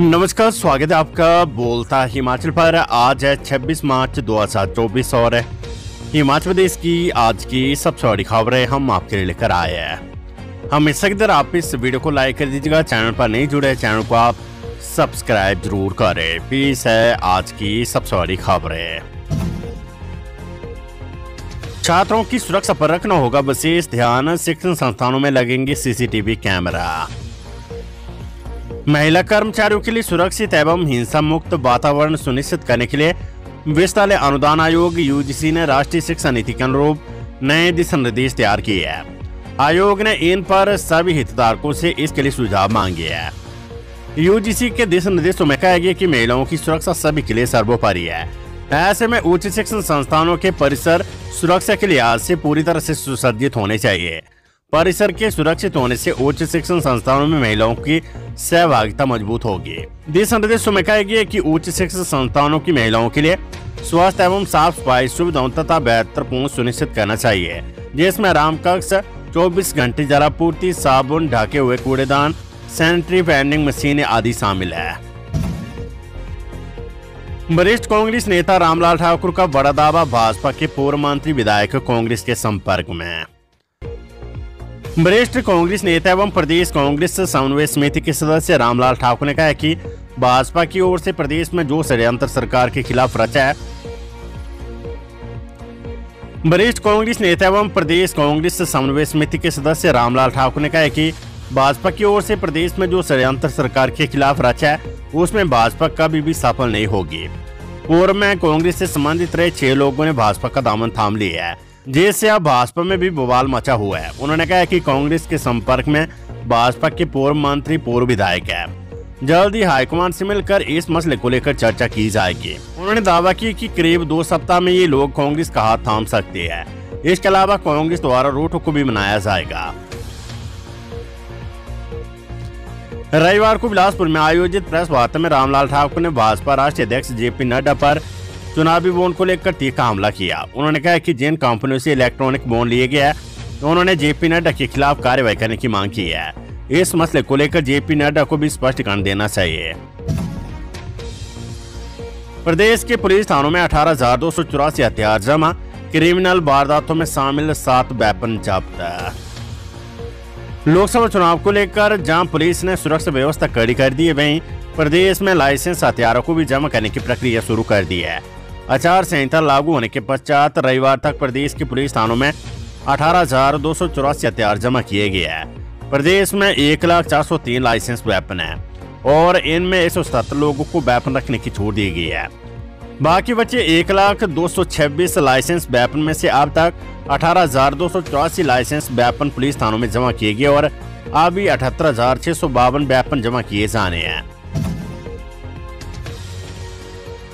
नमस्कार, स्वागत है आपका बोलता हिमाचल पर। आज है 26 मार्च 2024 और हिमाचल प्रदेश की आज की सबसे बड़ी खबरें हम आपके लिए लेकर आए हैं। हमेशा की तरह आप इस वीडियो को लाइक कर दीजिएगा। चैनल पर नहीं जुड़े, चैनल को आप सब्सक्राइब जरूर करें। पेश है आज की सबसे बड़ी खबरें। छात्रों की सुरक्षा पर रखना होगा विशेष ध्यान, शिक्षण संस्थानों में लगेंगे सीसीटीवी कैमरा। महिला कर्मचारियों के लिए सुरक्षित एवं हिंसा मुक्त वातावरण सुनिश्चित करने के लिए विश्वविद्यालय अनुदान आयोग यूजीसी ने राष्ट्रीय शिक्षा नीति के अनुरूप नए दिशा निर्देश तैयार किए हैं। आयोग ने इन पर सभी हितधारकों से इसके लिए सुझाव मांगे हैं। यूजीसी के दिशा निर्देशों में कहा गया कि महिलाओं की सुरक्षा सभी के लिए सर्वोपरि है। ऐसे में उच्च शिक्षण संस्थानों के परिसर सुरक्षा के लिहाज से पूरी तरह से सुसज्जित होने चाहिए। परिसर के सुरक्षित होने से उच्च शिक्षण संस्थानों में महिलाओं की सहभागिता मजबूत होगी। दिशा निर्देशों में कहा गया कि उच्च शिक्षण संस्थानों की महिलाओं के लिए स्वास्थ्य एवं साफ सफाई सुविधाओं तथा बेहतर पहुंच सुनिश्चित करना चाहिए, जिसमें आराम कक्ष, 24 घंटे जलापूर्ति, साबुन, ढके हुए कूड़ेदान, सैनिटरी वेंडिंग मशीनें आदि शामिल है। वरिष्ठ कांग्रेस नेता रामलाल ठाकुर का बड़ा दावा, भाजपा के पूर्व मंत्री विधायक कांग्रेस के संपर्क में। वरिष्ठ कांग्रेस नेता एवं प्रदेश कांग्रेस समन्वय समिति के सदस्य रामलाल ठाकुर ने कहा है कि भाजपा की ओर से प्रदेश में जो षड्यंत्र सरकार के खिलाफ रचा है। वरिष्ठ कांग्रेस नेता एवं प्रदेश कांग्रेस समन्वय समिति के सदस्य रामलाल ठाकुर ने कहा है कि भाजपा की ओर से प्रदेश में जो षड्यंत्र सरकार के खिलाफ रचा है उसमें भाजपा कभी भी सफल नहीं होगी। पूर्व में कांग्रेस से संबंधित रहे 6 लोगों ने भाजपा का दामन थाम लिया है, जिससे अब भाजपा में भी बवाल मचा हुआ है। उन्होंने कहा कि कांग्रेस के संपर्क में भाजपा के पूर्व मंत्री, पूर्व विधायक है। जल्द ही हाईकमान से मिलकर इस मसले को लेकर चर्चा की जाएगी। उन्होंने दावा किया कि करीब 2 सप्ताह में ये लोग कांग्रेस का हाथ थाम सकते हैं। इसके अलावा कांग्रेस द्वारा रूट को भी मनाया जाएगा। रविवार को बिलासपुर में आयोजित प्रेस वार्ता में रामलाल ठाकुर ने भाजपा राष्ट्रीय अध्यक्ष जेपी नड्डा पर चुनावी बॉन्ड को लेकर तीखा हमला किया। उन्होंने कहा कि जिन कंपनियों से इलेक्ट्रॉनिक बॉन्ड लिए गए हैं, उन्होंने जेपी नड्डा के खिलाफ कार्रवाई करने की मांग की है। इस मसले को लेकर जेपी नड्डा को भी स्पष्टीकरण देना चाहिए। प्रदेश के पुलिस थानों में 18,284 हथियार जमा, क्रिमिनल वारदातों में शामिल 7 वेपन जब्त। लोकसभा चुनाव को लेकर जहां पुलिस ने सुरक्षा व्यवस्था कड़ी कर दी है, वहीं प्रदेश में लाइसेंस हथियारों को भी जमा करने की प्रक्रिया शुरू कर दी है। आचार संहिता लागू होने के पश्चात रविवार तक प्रदेश की पुलिस थानों में 18,284 हथियार जमा किए गए हैं। प्रदेश में 1,04,03 लाइसेंस वेपन है और इनमें 177 लोगों को वेपन रखने की छूट दी गई है। बाकी बचे 1,0226 लाइसेंस वेपन में से अब तक 18,284 लाइसेंस वेपन पुलिस थानों में जमा किए गए और अभी 78,652 वेपन जमा किए जाने हैं।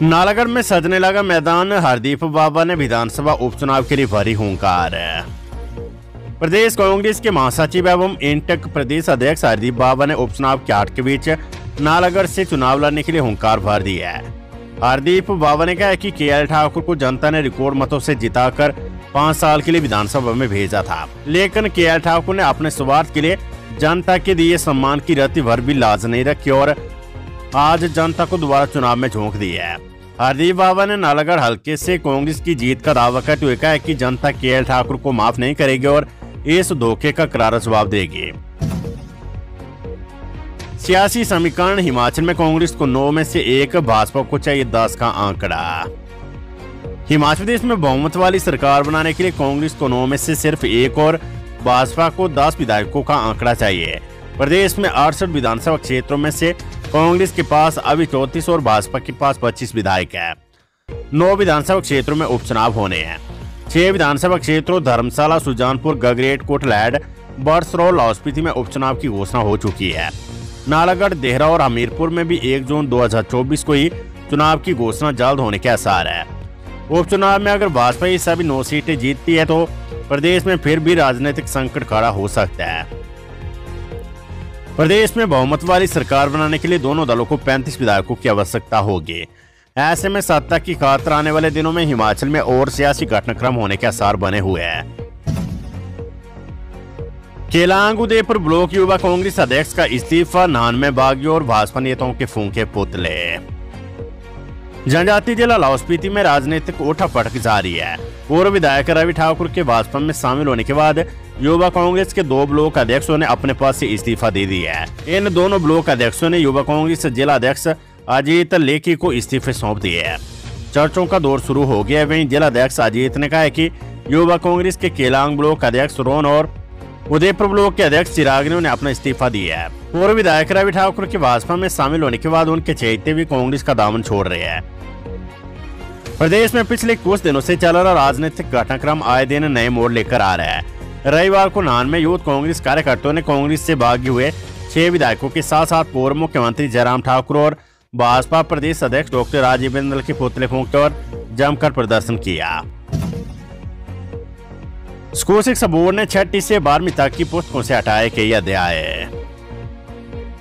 नालागढ़ में सजने लगा मैदान, हरदीप बाबा ने विधानसभा उपचुनाव के लिए भरी हुंकार। प्रदेश कांग्रेस के महासचिव एवं इंटक प्रदेश अध्यक्ष हरदीप बाबा ने उपचुनाव के हाट के बीच नालागढ़ से चुनाव लड़ने के लिए हुंकार भर दिया है। हरदीप बाबा ने कहा कि केएल ठाकुर को जनता ने रिकॉर्ड मतों से जिताकर 5 साल के लिए विधानसभा में भेजा था, लेकिन केएल ठाकुर ने अपने स्वार्थ के लिए जनता के दिए सम्मान की रत्ती भर भी लाज नहीं रखी और आज जनता को दोबारा चुनाव में झोंक दिया है। हरदीप बाबा ने नालागढ़ हल्के से कांग्रेस की जीत का दावा करते हुए कहा कि जनता केएल ठाकुर को माफ नहीं करेगी और इस धोखे का करारा जवाब देगी। सियासी समीकरण, हिमाचल में कांग्रेस को 9 में से 1, भाजपा को चाहिए 10 का आंकड़ा। हिमाचल प्रदेश में बहुमत वाली सरकार बनाने के लिए कांग्रेस को 9 में से सिर्फ 1 और भाजपा को 10 विधायकों का आंकड़ा चाहिए। प्रदेश में 68 विधानसभा क्षेत्रों में से कांग्रेस के पास अभी 34 और भाजपा के पास 25 विधायक है। 9 विधानसभा क्षेत्रों में उपचुनाव होने हैं। 6 विधानसभा क्षेत्रों धर्मशाला, सुजानपुर, गगरेट, कोटलैड, बड़सरौल, लाहौल स्पीति में उपचुनाव की घोषणा हो चुकी है। नालागढ़, देहरा और हमीरपुर में भी 1 जून 2024 को ही चुनाव की घोषणा जल्द होने के आसार है। उपचुनाव में अगर भाजपा ये सभी 9 सीटें जीतती है तो प्रदेश में फिर भी राजनीतिक संकट खड़ा हो सकता है। प्रदेश में बहुमत वाली सरकार बनाने के लिए दोनों दलों को 35 विधायकों की आवश्यकता होगी। ऐसे में सत्ता की खातिर आने वाले दिनों में हिमाचल में और सियासी घटनाक्रम होने के आसार बने हुए हैं। केलांग उदयपुर ब्लॉक युवा कांग्रेस अध्यक्ष का इस्तीफा, 99 बागियों और भाजपा नेताओं के फूंके पुतले। जनजातीय जिला लाहौल स्पीति में राजनीतिक उठापटक जारी है। पूर्व विधायक रवि ठाकुर के भाजपा में शामिल होने के बाद युवा कांग्रेस के 2 ब्लॉक अध्यक्षों ने अपने पद से इस्तीफा दे दिया है। इन दोनों ब्लॉक अध्यक्षों ने युवा कांग्रेस जिला अध्यक्ष अजीत लेखी को इस्तीफे सौंप दिए हैं। चर्चों का दौर शुरू हो गया है। वहीं जिला अध्यक्ष अजीत ने कहा है कि युवा कांग्रेस के केलांग ब्लॉक अध्यक्ष रोन और उदयपुर ब्लॉक के अध्यक्ष चिराग ने उन्हें अपना इस्तीफा दिया है। पूर्व विधायक रवि ठाकुर के भाजपा में शामिल होने के बाद उनके चहेते भी कांग्रेस का दामन छोड़ रहे हैं। प्रदेश में पिछले कुछ दिनों से चल रहा राजनीतिक घटनाक्रम आए दिन नए मोड़ लेकर आ रहा है। रविवार को नान में यूथ कांग्रेस कार्यकर्ताओं ने कांग्रेस से भागे हुए 6 विधायकों के साथ साथ पूर्व मुख्यमंत्री जयराम ठाकुर और भाजपा प्रदेश अध्यक्ष डॉक्टर राजीव बिंदल के पुतले फूंके और जमकर प्रदर्शन किया। स्कूल शिक्षा बोर्ड ने 6वीं से 12वीं तक की पुस्तकों से हटाए कई अध्याय।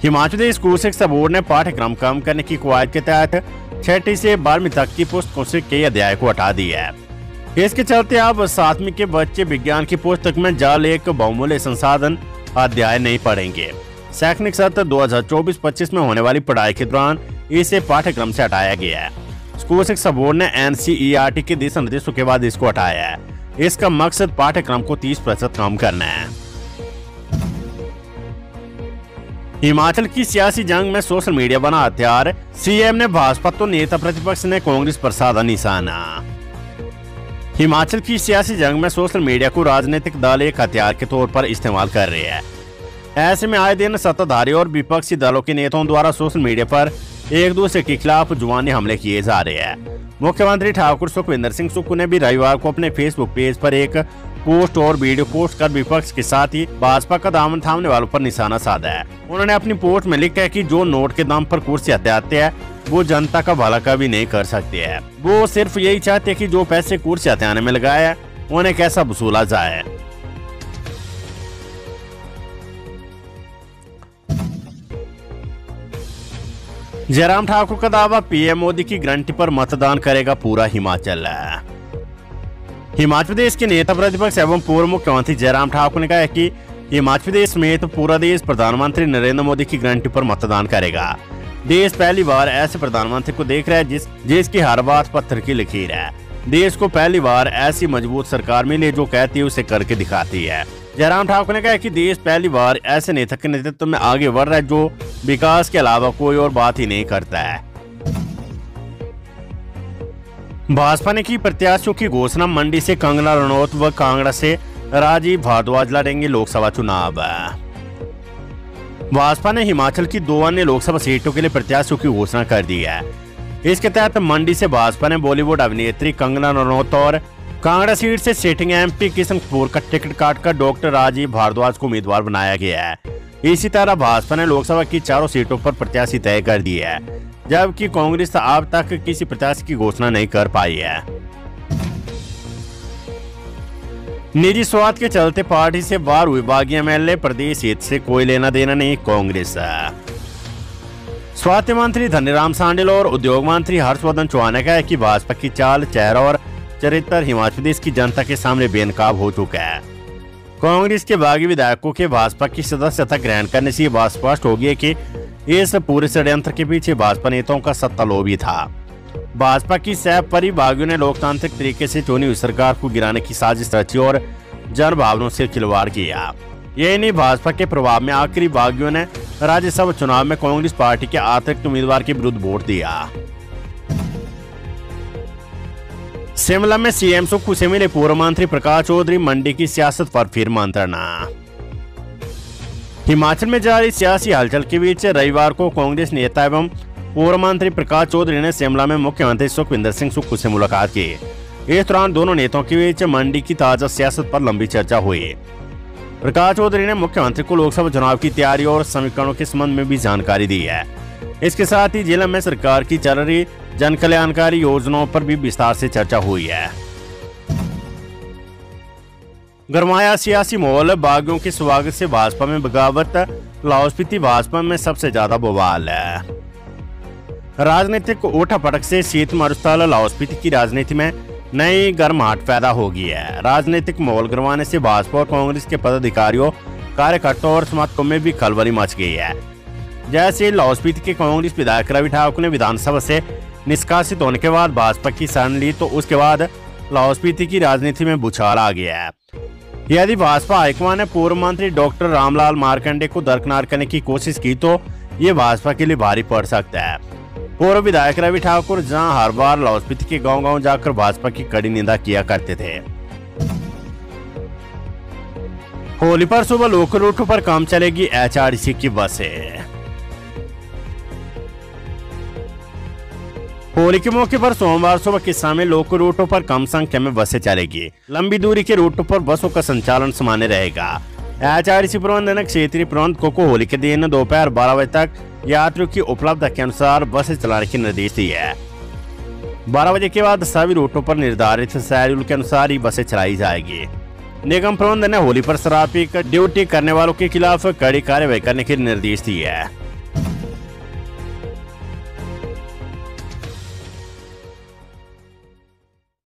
हिमाचल प्रदेश स्कूल शिक्षा बोर्ड ने पाठ्यक्रम कम करने की कवायद के तहत 6वीं से 12वीं तक की पुस्तकों से कई अध्याय को हटा दिया है। इसके चलते अब 7वीं के बच्चे विज्ञान की पुस्तक में जाल एक बहुमूल्य संसाधन अध्याय नहीं पढ़ेंगे। शैक्षणिक सत्र 2024-25 में होने वाली पढ़ाई के दौरान इसे पाठ्यक्रम से हटाया गया है। स्कूल शिक्षा बोर्ड ने NCERT के दिशा निर्देशों के बाद इसको हटाया है। इसका मकसद पाठ्यक्रम को 30% कम करना है। हिमाचल की सियासी जंग में सोशल मीडिया बना हथियार, सीएम ने भाजपा तो नेता प्रतिपक्ष ने कांग्रेस पर साधा निशाना। हिमाचल की सियासी जंग में सोशल मीडिया को राजनीतिक दल एक हथियार के तौर पर इस्तेमाल कर रहे हैं। ऐसे में आए दिन सत्ताधारी और विपक्षी दलों के नेताओं द्वारा सोशल मीडिया पर एक दूसरे के खिलाफ जुबानी हमले किए जा रहे हैं। मुख्यमंत्री ठाकुर सुखविंदर सिंह सुक्खू ने भी रविवार को अपने फेसबुक पेज पर एक पोस्ट और वीडियो पोस्ट कर विपक्ष के साथ ही भाजपा का दामन थामने वालों पर निशाना साधा है। उन्होंने अपनी पोस्ट में लिखा है कि जो नोट के दम पर कुर्सी हथियाते हैं वो जनता का भला कभी नहीं कर सकते हैं। वो सिर्फ यही चाहते हैं कि जो पैसे कुर्सी हथियाने में लगाए हैं उन्हें कैसा वसूला जाए। जयराम ठाकुर का दावा, पीएम मोदी की गारंटी पर मतदान करेगा पूरा हिमाचल। हिमाचल प्रदेश के नेता प्रतिपक्ष एवं पूर्व मुख्यमंत्री जयराम ठाकुर ने कहा है कि हिमाचल प्रदेश समेत पूरा देश प्रधानमंत्री नरेंद्र मोदी की गारंटी पर मतदान करेगा। देश पहली बार ऐसे प्रधानमंत्री को देख रहा है जिसकी हर बात पत्थर की लकीर है। देश को पहली बार ऐसी मजबूत सरकार मिली जो कहती है उसे करके दिखाती है। जयराम ठाकुर ने कहा कि देश पहली बार ऐसे नेता के नेतृत्व में आगे बढ़ रहा है जो विकास के अलावा कोई और बात ही नहीं करता है। भाजपा ने की प्रत्याशियों की घोषणा, मंडी से कंगना रनौत व कांगड़ा से राजीव भारद्वाज लड़ेंगे लोकसभा चुनाव। भाजपा ने हिमाचल की 2 अन्य लोकसभा सीटों के लिए प्रत्याशियों की घोषणा कर दी है। इसके तहत मंडी से भाजपा ने बॉलीवुड अभिनेत्री कंगना रनौत और कांगड़ा सीट से सिटिंग MP किशन कपूर का टिकट काटकर डॉक्टर राजीव भारद्वाज को उम्मीदवार बनाया गया है। इसी तरह भाजपा ने लोकसभा की 4 सीटों पर प्रत्याशी तय कर दिए है, जबकि कांग्रेस अब तक किसी प्रत्याशी की घोषणा नहीं कर पाई है। निजी स्वार्थ के चलते पार्टी से बाहर हुए बागी MLA, प्रदेश हित से कोई लेना देना नहीं कांग्रेस। स्वास्थ्य मंत्री धनीराम शांडिल और उद्योग मंत्री हर्षवर्धन चौहान ने कहा है कि भाजपा की चाल, चेहरा और चरित्र हिमाचल प्रदेश की जनता के सामने बेनकाब हो चुका है। कांग्रेस के बागी विधायकों के भाजपा की सदस्यता ग्रहण करने से ये बात स्पष्ट हो गई कि इस पूरे षड्यंत्र के पीछे भाजपा नेताओं का सत्ता लोभ ही था। भाजपा की सहपरी बागियों ने लोकतांत्रिक तरीके से चुनी हुई सरकार को गिराने की साजिश रची और जन भावनाओं से खिलवाड़ किया। यही नहीं, भाजपा के प्रभाव में आखिरी बागियों ने राज्यसभा चुनाव में कांग्रेस पार्टी के अतिरिक्त उम्मीदवार के विरुद्ध वोट दिया। शिमला में सीएम सुक्खू से मिले पूर्व मंत्री प्रकाश चौधरी, मंडी की सियासत पर फिर मंत्रणा। हिमाचल में जारी सियासी हलचल के बीच रविवार को कांग्रेस नेता एवं पूर्व मंत्री प्रकाश चौधरी ने शिमला में मुख्यमंत्री सुखविंदर सिंह सुक्खू से मुलाकात की। इस दौरान दोनों नेताओं के बीच मंडी की ताजा सियासत पर लंबी चर्चा हुई। प्रकाश चौधरी ने मुख्यमंत्री को लोकसभा चुनाव की तैयारी और समीकरणों के संबंध में भी जानकारी दी है। इसके साथ ही जिले में सरकार की चल रही जन कल्याणकारी योजनाओं पर भी विस्तार से चर्चा हुई है। गरमाया सियासी माहौल, बागियों के स्वागत से भाजपा में बगावत, लाहौल स्पीति भाजपा में सबसे ज्यादा बवाल है। राजनीतिक उठापटक से शीत मरुस्थल लाहौल स्पीति की राजनीति में नई गर्माहट पैदा हो गई है। राजनीतिक माहौल गरमाने से भाजपा और कांग्रेस के पदाधिकारियों, कार्यकर्ताओं और समर्थकों में भी खलबली मच गई है। जैसे लाहौल स्पीति के कांग्रेस विधायक रवि ठाकुर ने विधानसभा से निष्कासित होने के बाद भाजपा की शरण ली, तो उसके बाद लाहौल स्पीति की राजनीति में भूचाल आ गया है। यदि भाजपा हाईकमान ने पूर्व मंत्री डॉक्टर रामलाल मार्कंडे को दरकिनार करने की कोशिश की तो ये भाजपा के लिए भारी पड़ सकता है। पूर्व विधायक रवि ठाकुर जहां हर बार लाहौल स्पीति के गांव-गांव जाकर भाजपा की कड़ी निंदा किया करते थे। होली पर सुबह लोकल रूटों पर कम चलेगी HRTC की बसें। होली के मौके पर सोमवार सुबह किस्सा में लोकल रूटों पर कम संख्या में बसें चलेगी। लंबी दूरी के रूटों पर बसों का संचालन सामान्य रहेगा। HRTC प्रबंधन क्षेत्रीय प्रबंधक को होली के दिन दोपहर 12 बजे तक यात्रियों की उपलब्धता के अनुसार बसें चलाने के निर्देश दिए है। 12 बजे के बाद सभी रूटों पर निर्धारित शेड्यूल के अनुसार ही बसें चलाई जाएगी। निगम प्रबंधन ने होली पर शराब पीकर ड्यूटी करने वालों के खिलाफ कड़ी कार्रवाई करने के निर्देश दिए है।